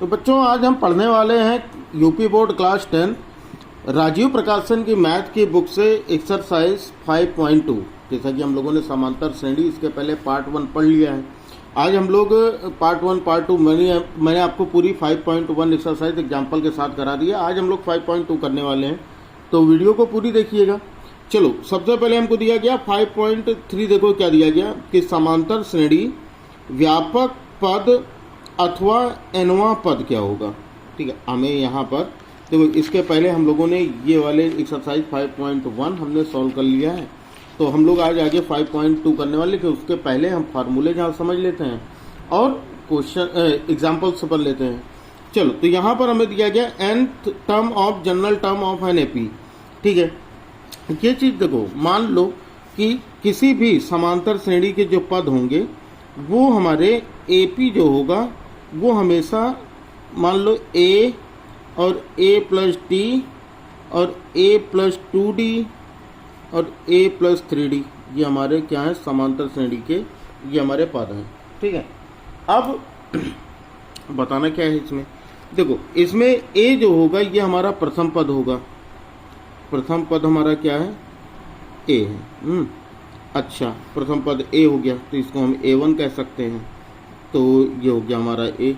तो बच्चों आज हम पढ़ने वाले हैं यूपी बोर्ड क्लास 10 राजीव प्रकाशन की मैथ की बुक से एक्सरसाइज 5.2। जैसा कि हम लोगों ने समांतर श्रेणी इसके पहले पार्ट 1 पढ़ लिया है। आज हम लोग पार्ट 1 पार्ट 2 मैंने आपको पूरी 5.1 एक्सरसाइज एग्जाम्पल के साथ करा दिया। आज हम लोग 5.2 करने वाले हैं, तो वीडियो को पूरी देखिएगा। चलो, सबसे पहले हमको दिया गया 5.3। देखो क्या दिया गया कि समांतर श्रेणी व्यापक पद अथवा एनवा पद क्या होगा। ठीक है, हमें यहाँ पर देखो इसके पहले हम लोगों ने ये वाले एक्सरसाइज 5.1 हमने सॉल्व कर लिया है, तो हम लोग आज आगे 5.2 करने वाले थे। उसके पहले हम फार्मूले जहाँ समझ लेते हैं और क्वेश्चन एग्जाम्पल्स पर लेते हैं। चलो, तो यहाँ पर हमें दिया गया nth term of general term of an AP. ठीक है, ये चीज़ देखो, मान लो कि किसी भी समांतर श्रेणी के जो पद होंगे वो हमारे एपी जो होगा वो हमेशा मान लो a और a प्लस डी और a प्लस 2d और a प्लस 3d, ये हमारे क्या है समांतर श्रेणी के, ये हमारे पद हैं। ठीक है, अब बताना क्या है इसमें। देखो, इसमें a जो होगा ये हमारा प्रथम पद होगा। प्रथम पद हमारा क्या है, a है। अच्छा, प्रथम पद a हो गया तो इसको हम a1 कह सकते हैं, तो ये हो गया हमारा a।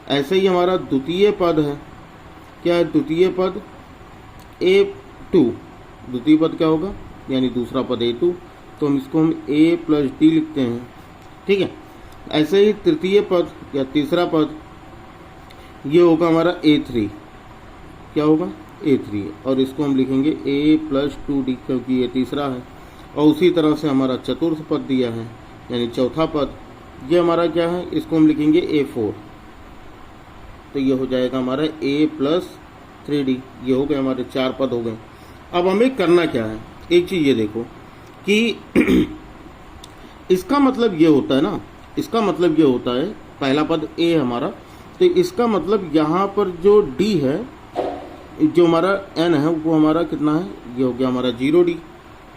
ऐसे ही हमारा द्वितीय पद है, क्या है द्वितीय पद a2। द्वितीय पद क्या होगा, यानी दूसरा पद a2, तो हम इसको हम a प्लस डी लिखते हैं। ठीक है, ऐसे ही तृतीय पद या तीसरा पद ये होगा हमारा a3। क्या होगा, a3, और इसको हम लिखेंगे a प्लस 2d क्योंकि ये तीसरा है। और उसी तरह से हमारा चतुर्थ पद दिया है, यानी चौथा पद, ये हमारा क्या है, इसको हम लिखेंगे a4, तो ये हो जाएगा हमारा a प्लस 3d। ये हो गए हमारे 4 पद हो गए। अब हमें करना क्या है, एक चीज़ ये देखो कि इसका मतलब ये होता है ना, इसका मतलब ये होता है पहला पद a है हमारा, तो इसका मतलब यहाँ पर जो d है, जो हमारा n है वो हमारा कितना है, ये हो गया हमारा 0d।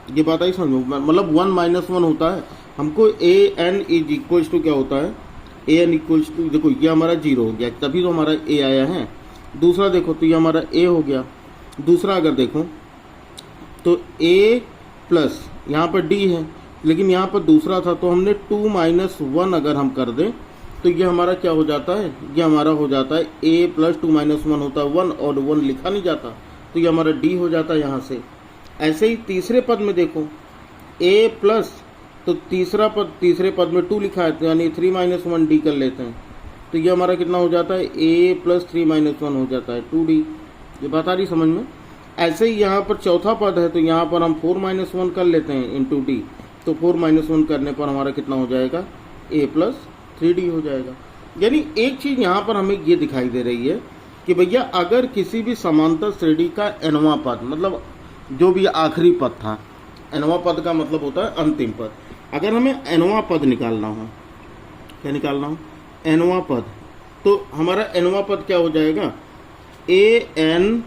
ये बात आई समझो, मतलब 1 माइनस 1 होता है। हमको a n is equals to क्या होता है, a n इक्वल्स टू, देखो ये हमारा 0 हो गया, तभी तो हमारा a आया है। दूसरा देखो तो ये हमारा a हो गया। दूसरा अगर देखो तो a प्लस यहाँ पर d है, लेकिन यहाँ पर दूसरा था तो हमने 2 माइनस 1 अगर हम कर दें तो ये हमारा क्या हो जाता है, ये हमारा हो जाता है a प्लस 2 माइनस 1 होता है 1, और 1 लिखा नहीं जाता, तो ये हमारा d हो जाता है यहाँ से। ऐसे ही तीसरे पद में देखो a प्लस, तो तीसरा पद, तीसरे पद में 2 लिखा है, तो यानी 3 माइनस 1 डी कर लेते हैं, तो ये हमारा कितना हो जाता है, a प्लस 3 माइनस 1 हो जाता है 2d। ये बात आ रही समझ में। ऐसे ही यहाँ पर चौथा पद है, तो यहाँ पर हम 4 माइनस 1 कर लेते हैं इंटू डी, तो 4 माइनस 1 करने पर हमारा कितना हो जाएगा, a प्लस 3d हो जाएगा। यानी एक चीज़ यहाँ पर हमें ये दिखाई दे रही है कि भैया अगर किसी भी समांतर श्रेणी का एनवा पद, मतलब जो भी आखिरी पद था, एनवा पद का मतलब होता है अंतिम पद, अगर हमें एनवा पद निकालना हो, क्या निकालना हो, एनवा पद, तो हमारा एनवा पद क्या हो जाएगा, ए एन,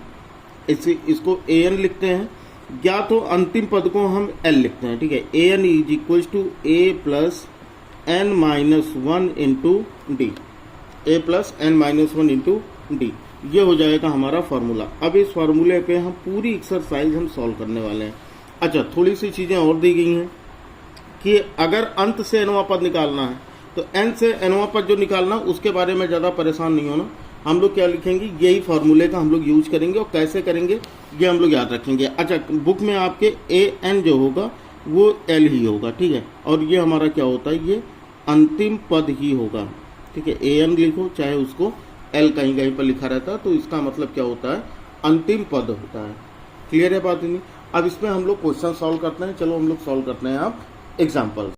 इसको ए एन लिखते हैं, या तो अंतिम पद को हम एल लिखते हैं। ठीक है, A N is equals to A plus N minus 1 into D, A plus N minus 1 into D, ये हो जाएगा हमारा फार्मूला। अब इस फार्मूले पे हम पूरी एक्सरसाइज हम सॉल्व करने वाले हैं। अच्छा, थोड़ी सी चीज़ें और दी गई हैं कि अगर अंत से एनवा पद निकालना है तो एन से एनवा पद जो निकालना, उसके बारे में ज़्यादा परेशान नहीं होना। हम लोग क्या लिखेंगे, यही फार्मूले का हम लोग यूज करेंगे, और कैसे करेंगे ये हम लोग याद रखेंगे। अच्छा, बुक में आपके ए एन जो होगा वो एल ही होगा। ठीक है, और ये हमारा क्या होता है, ये अंतिम पद ही होगा। ठीक है, ए एन लिखो, चाहे उसको एल कहीं कहीं पर लिखा रहता है, तो इसका मतलब क्या होता है, अंतिम पद होता है। क्लियर है बात नहीं। अब इसमें हम लोग क्वेश्चन सॉल्व करते हैं। चलो हम लोग सॉल्व करते हैं आप एग्जाम्पल्स।